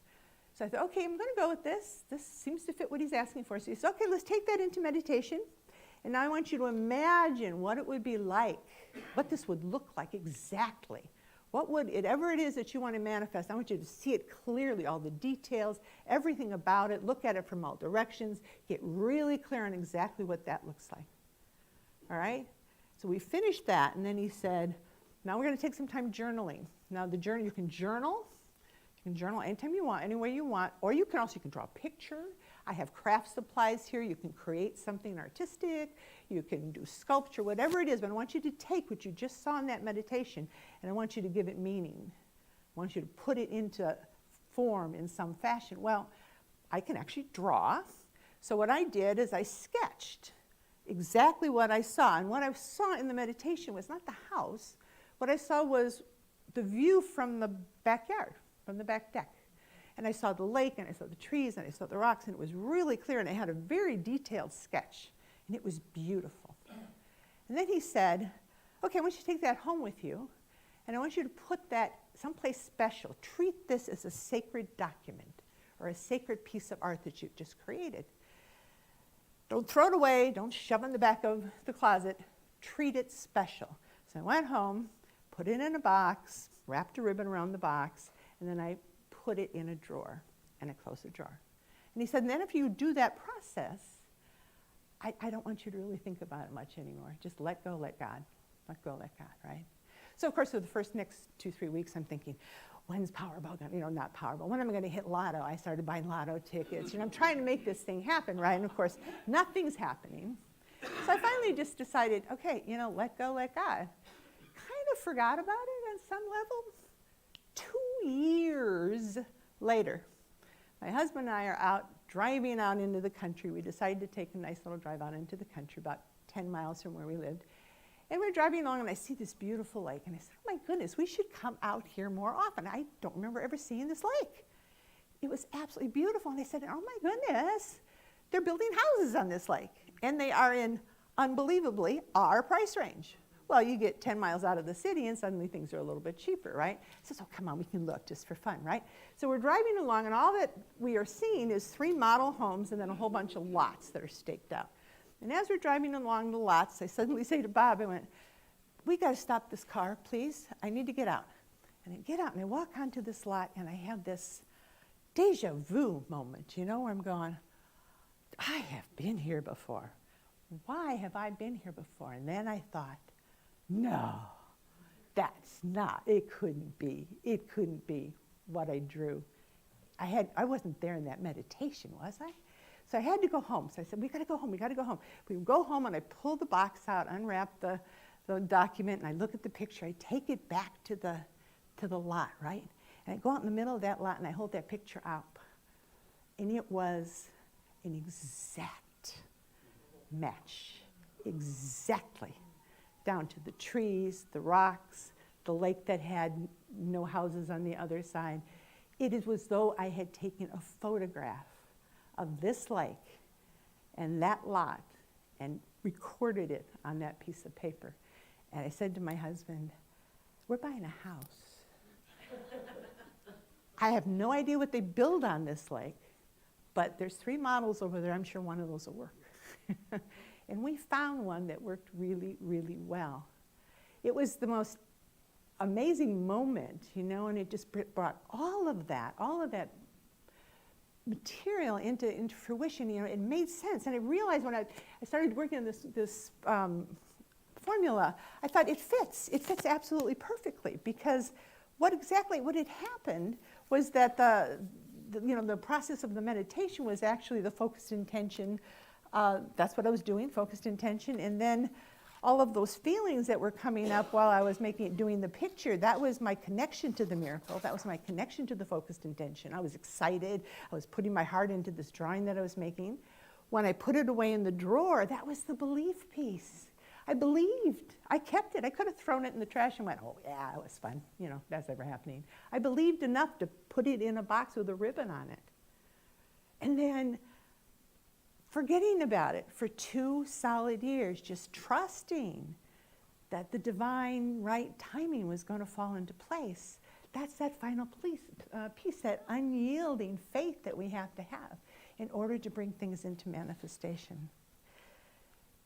So I thought, okay, I'm going to go with this. This seems to fit what he's asking for. So he said, okay, let's take that into meditation. And now I want you to imagine what it would be like, what this would look like exactly. Whatever it is that you want to manifest, I want you to see it clearly, all the details, everything about it, look at it from all directions, get really clear on exactly what that looks like. All right? So we finished that, and then he said, now we're going to take some time journaling. Now the journal, you can journal anytime you want, any way you want, or you can draw a picture. I have craft supplies here. You can create something artistic. You can do sculpture, whatever it is. But I want you to take what you just saw in that meditation, and I want you to give it meaning. I want you to put it into form in some fashion. Well, I can actually draw. So what I did is I sketched exactly what I saw. And what I saw in the meditation was not the house. What I saw was the view from the backyard, from the back deck. And I saw the lake, and I saw the trees, and I saw the rocks, and it was really clear, and I had a very detailed sketch, and it was beautiful. And then he said, okay, I want you to take that home with you, and I want you to put that someplace special. Treat this as a sacred document or a sacred piece of art that you've just created. Don't throw it away. Don't shove it in the back of the closet. Treat it special. So I went home, put it in a box, wrapped a ribbon around the box, and then I put it in a drawer, and I closed the drawer. And he said, and then if you do that process, I don't want you to really think about it much anymore. Just let go, let God. Let go, let God, right? So of course, for the next 2-3 weeks, I'm thinking, when's Powerball going to, not Powerball, when am I going to hit lotto? I started buying lotto tickets. I'm trying to make this thing happen, right? And of course, nothing's happening. So I finally just decided, okay, let go, let God. Kind of forgot about it on some level. 2 years later, my husband and I are out driving out into the country. We decided to take a nice little drive out into the country, about 10 miles from where we lived. And we're driving along, and I see this beautiful lake. And I said, oh my goodness, we should come out here more often. I don't remember ever seeing this lake. It was absolutely beautiful. And I said, oh my goodness, they're building houses on this lake. And they are in, unbelievably, our price range. Well, you get 10 miles out of the city, and suddenly things are a little bit cheaper, right? He says, oh, come on, we can look just for fun, right? So we're driving along, and all that we are seeing is 3 model homes and then a whole bunch of lots that are staked out. And as we're driving along the lots, I suddenly say to Bob, I went, we got to stop this car, please. I need to get out. And I get out, and I walk onto this lot, and I have this deja vu moment, where I'm going, I have been here before. Why have I been here before? And then I thought, no, that's not, it couldn't be what I drew. I wasn't there in that meditation, was I? So I had to go home. So I said, we gotta go home. We go home, and I pull the box out, unwrap the document, and I look at the picture. I take it back to the lot, right? And I go out in the middle of that lot, and I hold that picture up. And it was an exact match, exactly, down to the trees, the rocks, the lake that had no houses on the other side. It was as though I had taken a photograph of this lake and that lot and recorded it on that piece of paper. And I said to my husband, we're buying a house. I have no idea what they build on this lake, but there's 3 models over there. I'm sure one of those will work. And we found one that worked really, really well. It was the most amazing moment, you know, and it just brought all of that material into fruition. You know, it made sense. And I realized when I started working on this formula, I thought it fits absolutely perfectly, because what had happened was that the process of the meditation was actually the focused intention. That's what I was doing, focused intention, and then all of those feelings that were coming up while I was doing the picture, that was my connection to the miracle. That was my connection to the focused intention. I was excited. I was putting my heart into this drawing that I was making. When I put it away in the drawer, that was the belief piece. I believed. I kept it. I could have thrown it in the trash and went, oh yeah, it was fun. You know, that's never happening. I believed enough to put it in a box with a ribbon on it. And then forgetting about it for 2 solid years, just trusting that the divine right timing was going to fall into place. That's that final piece, that unyielding faith that we have to have in order to bring things into manifestation.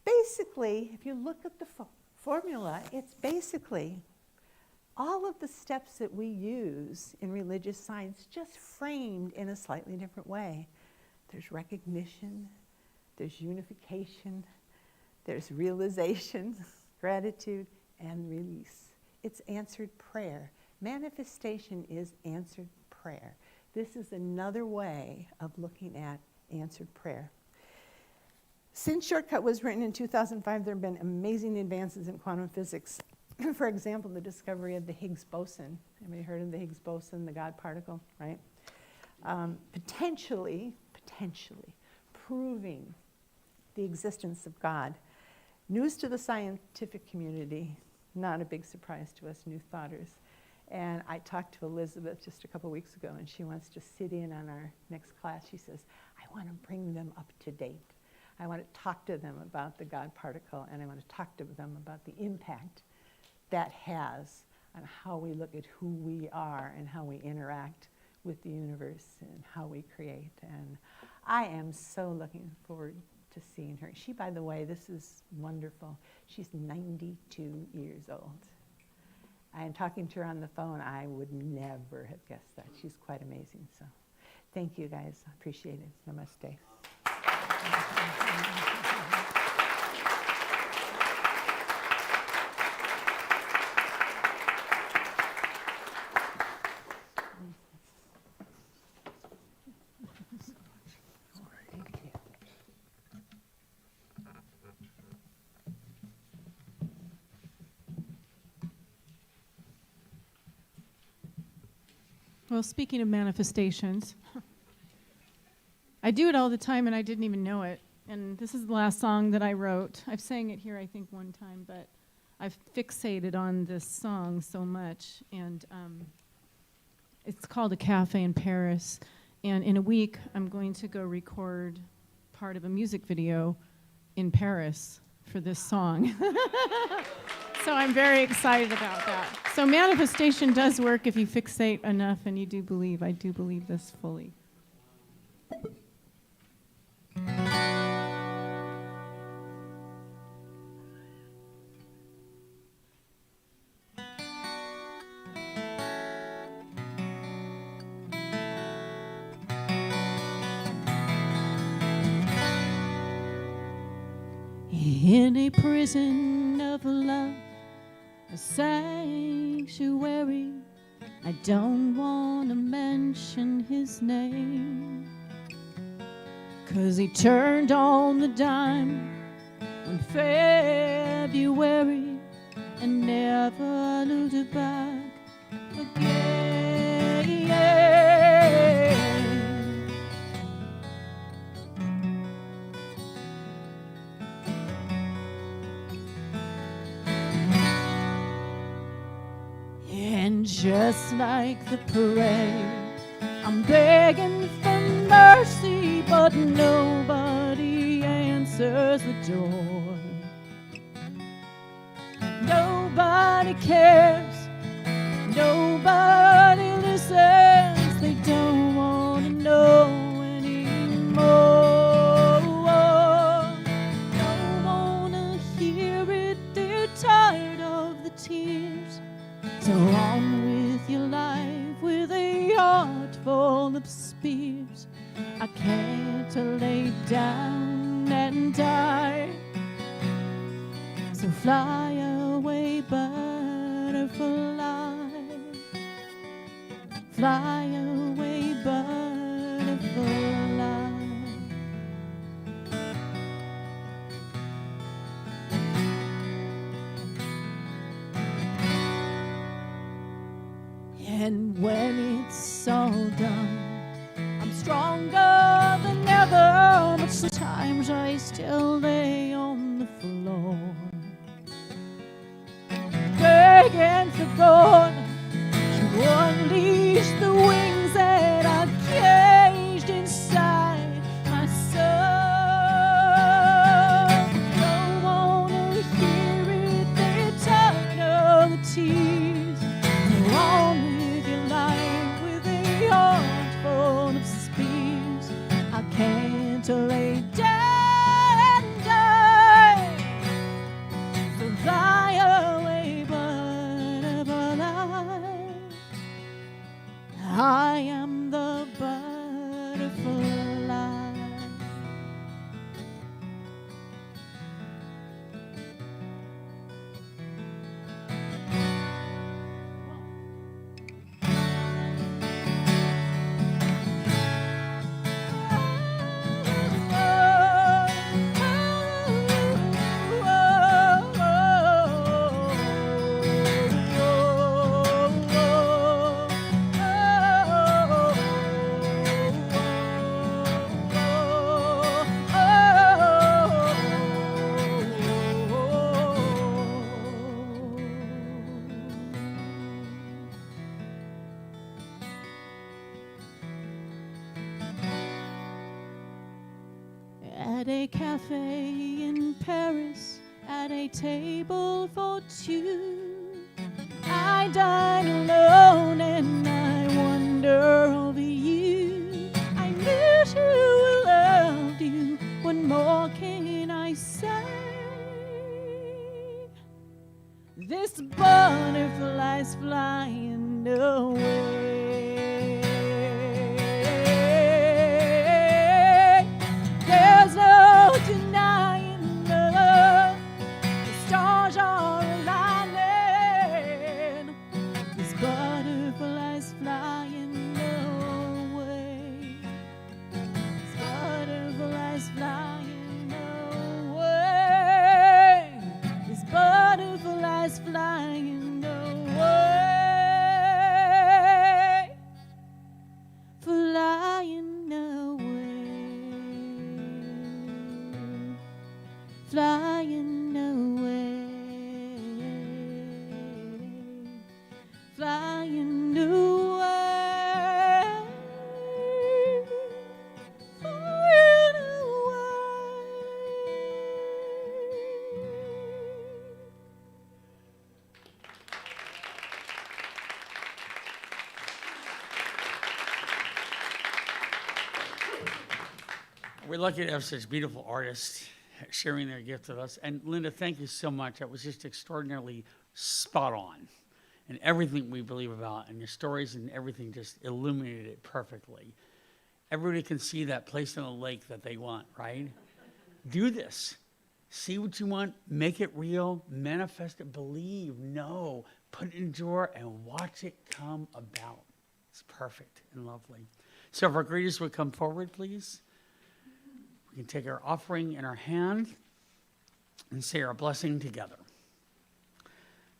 Basically, if you look at the formula, it's basically all of the steps that we use in religious science, just framed in a slightly different way. There's recognition, there's unification, there's realization, gratitude, and release. It's answered prayer. Manifestation is answered prayer. This is another way of looking at answered prayer. Since Shortcut was written in 2005, there have been amazing advances in quantum physics. For example, the discovery of the Higgs boson. Anybody heard of the Higgs boson, the God particle, right? Potentially proving the existence of God. News to the scientific community, not a big surprise to us new thoughters. And I talked to Elizabeth just a couple weeks ago, and she wants to sit in on our next class. She says, I want to bring them up to date. I want to talk to them about the God particle, and I want to talk to them about the impact that has on how we look at who we are and how we interact with the universe and how we create. And I am so looking forward to seeing her. She, by the way, this is wonderful. She's 92 years old. I am talking to her on the phone. I would never have guessed that. She's quite amazing. So thank you, guys. I appreciate it. Namaste. Well, speaking of manifestations, I do it all the time and I didn't even know it. And this is the last song that I wrote. I've sang it here, I think, one time, but I've fixated on this song so much. And it's called A Cafe in Paris. And in a week, I'm going to go record part of a music video in Paris for this song. So I'm very excited about that. So manifestation does work if you fixate enough and you do believe. I do believe this fully. In a prison of love, a sanctuary, I don't want to mention his name, 'cause he turned on the dime in February and never looked back again. And just like the parade, I'm begging for mercy, but nobody answers the door. Nobody cares, nobody listens, they don't want to know anymore. No So on with your life with a heart full of spears. I can't lay down and die. So fly away, butterfly. Fly away, butterfly. And when it's all done, I'm stronger than ever, but sometimes I still lay on the floor, begging for God to unleash the wings that are caged inside my soul. Don't wanna hear it, they're tired of the tears. Go on with your life with a heart full of spears. I can't lay down and die. So fly away, butterfly. I am the butterfly. At a cafe in Paris, at a table for two, I dine alone and I wonder over you. I knew you loved you. What more can I say? This butterfly's flying away. There's no denying love. The stars are aligning. This butterfly's flying away. This butterfly's flying away. This butterfly's flying away. Flying away. Flying away. Flying away. Flying away. We're lucky to have such beautiful artists sharing their gift with us. And Linda, thank you so much. That was just extraordinarily spot on. And everything we believe about, and your stories and everything just illuminated it perfectly. Everybody can see that place on the lake that they want, right? Do this. See what you want, make it real, manifest it, believe, know, put it in a drawer, and watch it come about. It's perfect and lovely. So if our greeters would come forward, please. We can take our offering in our hand and say our blessing together.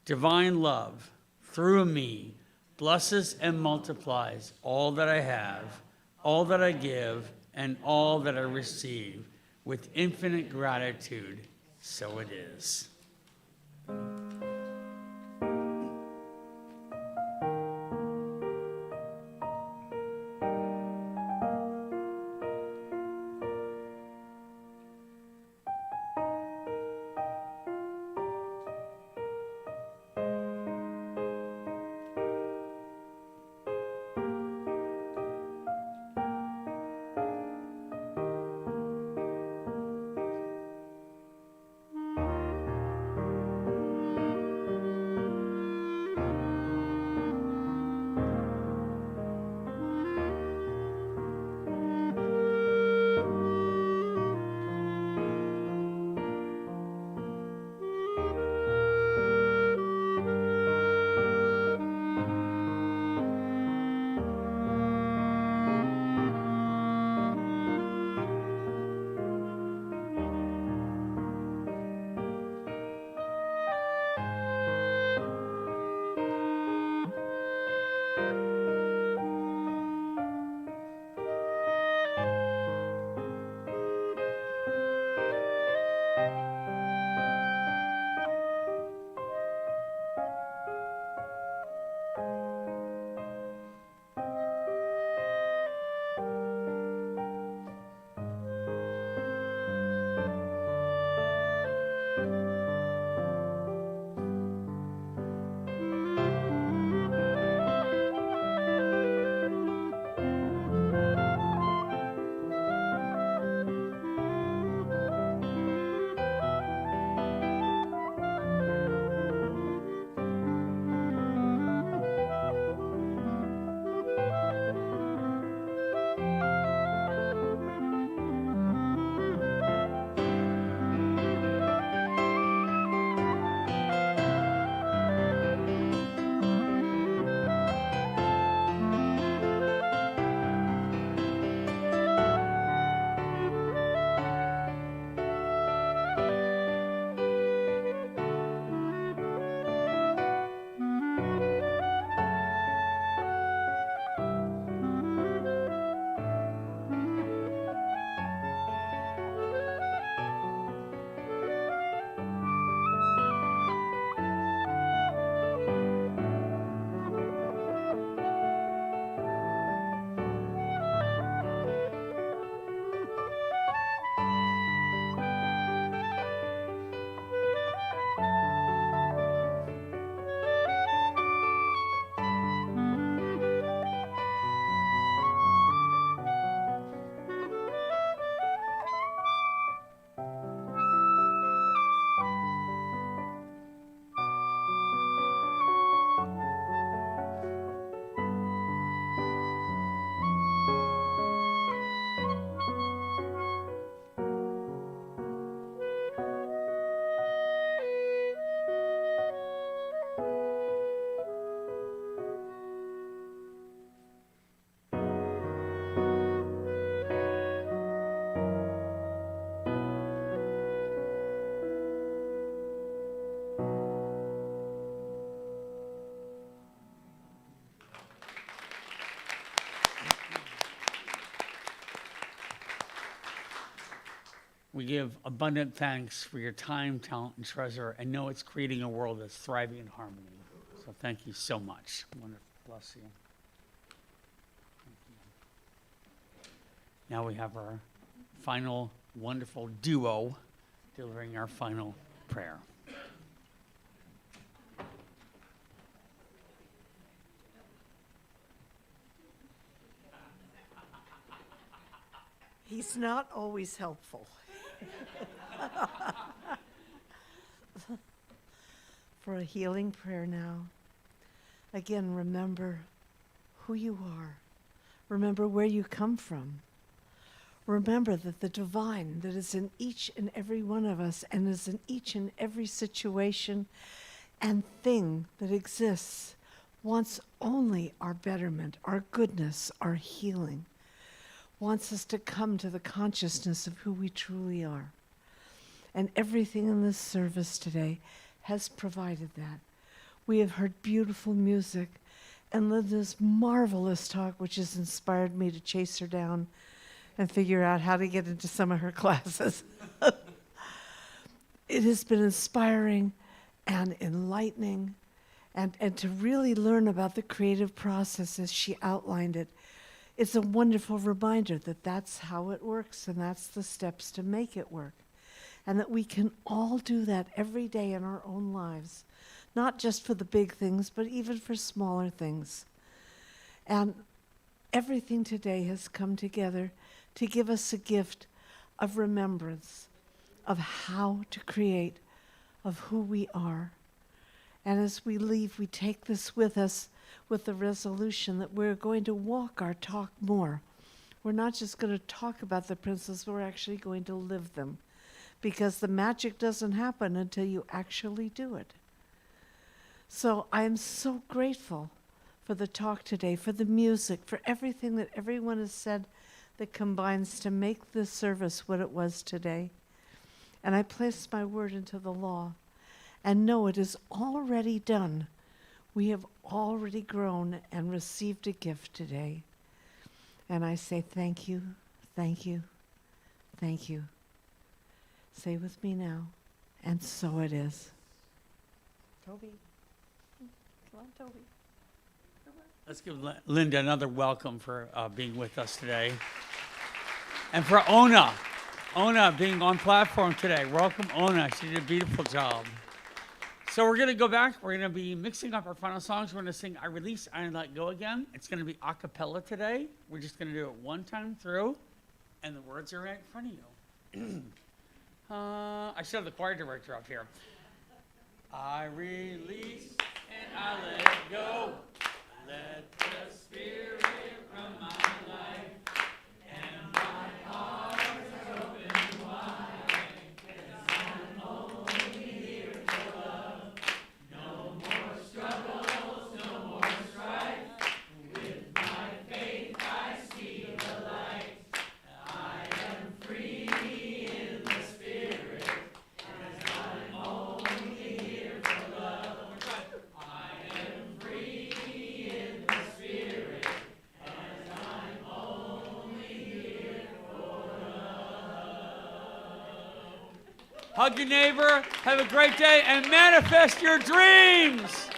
Divine love, through me, blesses and multiplies all that I have, all that I give, and all that I receive. With infinite gratitude, so it is. We give abundant thanks for your time, talent, and treasure, and know it's creating a world that's thriving in harmony. So thank you so much. Wonderful. Bless you. Thank you. Now we have our final wonderful duo delivering our final prayer. He's not always helpful. For a healing prayer now. Again, remember who you are. Remember where you come from. Remember that the divine that is in each and every one of us and is in each and every situation and thing that exists wants only our betterment, our goodness, our healing. Wants us to come to the consciousness of who we truly are. And everything in this service today has provided that. We have heard beautiful music and Linda's marvelous talk, which has inspired me to chase her down and figure out how to get into some of her classes. It has been inspiring and enlightening, and to really learn about the creative process as she outlined it. It's a wonderful reminder that that's how it works and that's the steps to make it work. And that we can all do that every day in our own lives, not just for the big things, but even for smaller things. And everything today has come together to give us a gift of remembrance of how to create, of who we are. And as we leave, we take this with us with the resolution that we're going to walk our talk more. We're not just going to talk about the principles, we're actually going to live them. Because the magic doesn't happen until you actually do it. So I am so grateful for the talk today, for the music, for everything that everyone has said that combines to make this service what it was today. And I place my word into the law and know it is already done. We have already grown and received a gift today. And I say thank you, thank you, thank you. Say with me now, and so it is. Toby. Come on, Toby. Let's give Linda another welcome for being with us today. And for Ona being on platform today. Welcome, Ona. She did a beautiful job. So we're going to go back. We're going to be mixing up our final songs. We're going to sing I Release, I Let Go again. It's going to be a cappella today. We're just going to do it one time through, and the words are right in front of you. I should have the choir director up here. I release and I let go. Let the Spirit run my life, and my heart is open wide. 'Cause I'm only here for love. No more struggles, no more strife. With my faith I see the light. I am free in the Spirit, 'cause I'm only here for love. I am free in the Spirit, 'cause I'm only here for love. Hug your neighbor, have a great day, and manifest your dreams.